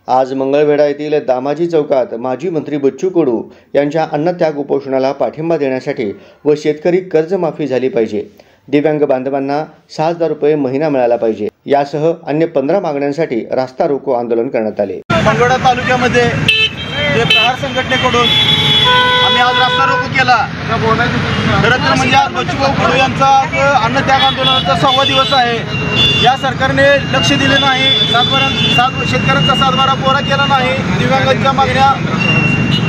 आज मंगळवेढा येथील दामाजी चौकात माजी मंत्री बच्चू कडू यांच्या अन्नत्याग उपोषणाला पाठिंबा देण्यासाठी व शेतकरी कर्जमाफी झाली पाहिजे, दिव्यांग बांधवांना 6,000 रुपये महिना मिळाला पाहिजे यासह अन्य 15 मागण्यांसाठी रास्ता रोको आंदोलन करण्यात आले। मंगळवेढा तालुक्यामध्ये जे प्रहार संघटनेकडून आम्ही आज रास्ता रोको केला। खरं तर म्हणजे आज बच्चू कडू यांचा अन्नत्याग आंदोलनाचा 6वा दिवस आहे। या सरकारने लक्ष दिले नाही, शेतकऱ्यांचा 7/12 कोरा केला नाही, दिव्यांगांच्या मागण्या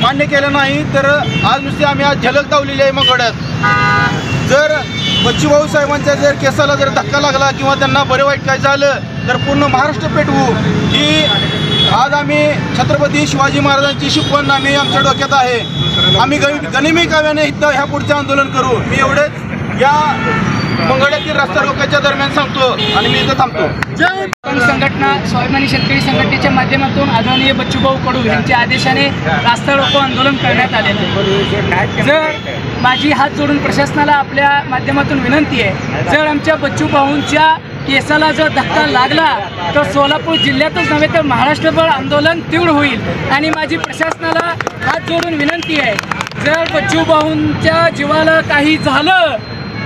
मान्य केल्या नाही, तर आज नुसते आम्ही आज झलक दावलेली आहे। मंगळवेढ्यात जर बच्चूभाऊ साहेबांच्या जर केसाला जर धक्का लागला किंवा त्यांना बरे वाईट काय झालं तर पूर्ण महाराष्ट्र पेटवू ही आज आम्ही छत्रपती शिवाजी महाराजांची शिकवण आम्ही आमच्या डोक्यात आहे। आम्ही गनिमी काव्याने इथं ह्या पुढचे आंदोलन करू। मी एवढेच या मंगळवेढ्यातील रस्ता रोकोच्या दरम्यान सांगतो आणि मी इथं थांबतो। जय संघटना स्वाभिमानी शेतकरी संघटनेच्या माध्यमातून आदरणीय बच्चूभाऊ कडू यांच्या आदेशाने रास्ता रोको आंदोलन करण्यात आलेलं आहे। जर माझी हात जोडून प्रशासनाला आपल्या माध्यमातून विनंती आहे, जर आमच्या बच्चूभाऊंच्या केसाला जर धक्का लागला तर सोलापूर जिल्ह्यातच नव्हे तर महाराष्ट्रभर आंदोलन तीव्र होईल। आणि माझी प्रशासनाला हात जोडून विनंती आहे, जर बच्चूभाऊंच्या जीवाला काही झालं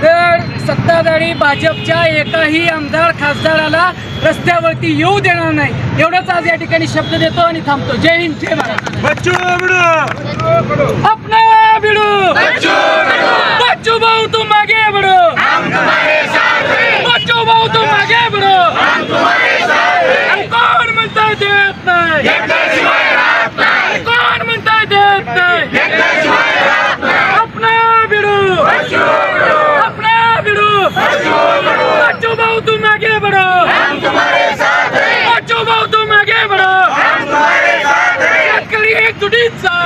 तर सत्ताधारी भाजपच्या एकाही आमदार खासदाराला रस्त्यावरती येऊ देणार नाही। एवढंच आज या ठिकाणी शब्द देतो आणि थांबतो। जय हिंद, जय महाराष्ट्र। बच्चू कडू अपना भिड़ो, बच्चू भाऊ तुम आगे बढ़ो, हम तुम्हारे साथ हैं। बच्चू भाऊ तुम आगे बढ़ो, हम तुम्हारे साथ हैं। कौन म्हणता देत नाही, याच्याशिवाय राहत नाही। कौन म्हणता देत नाही, याच्याशिवाय राहत नाही। अपना भिड़ो, अपना भिड़ो, बच्चू भाऊ तुम आगे बढ़ो, हम तुम्हारे साथ हैं। बच्चू भाऊ तुम आगे बढ़ो, हम तुम्हारे साथ हैं। शेतकरी एकजुटीचा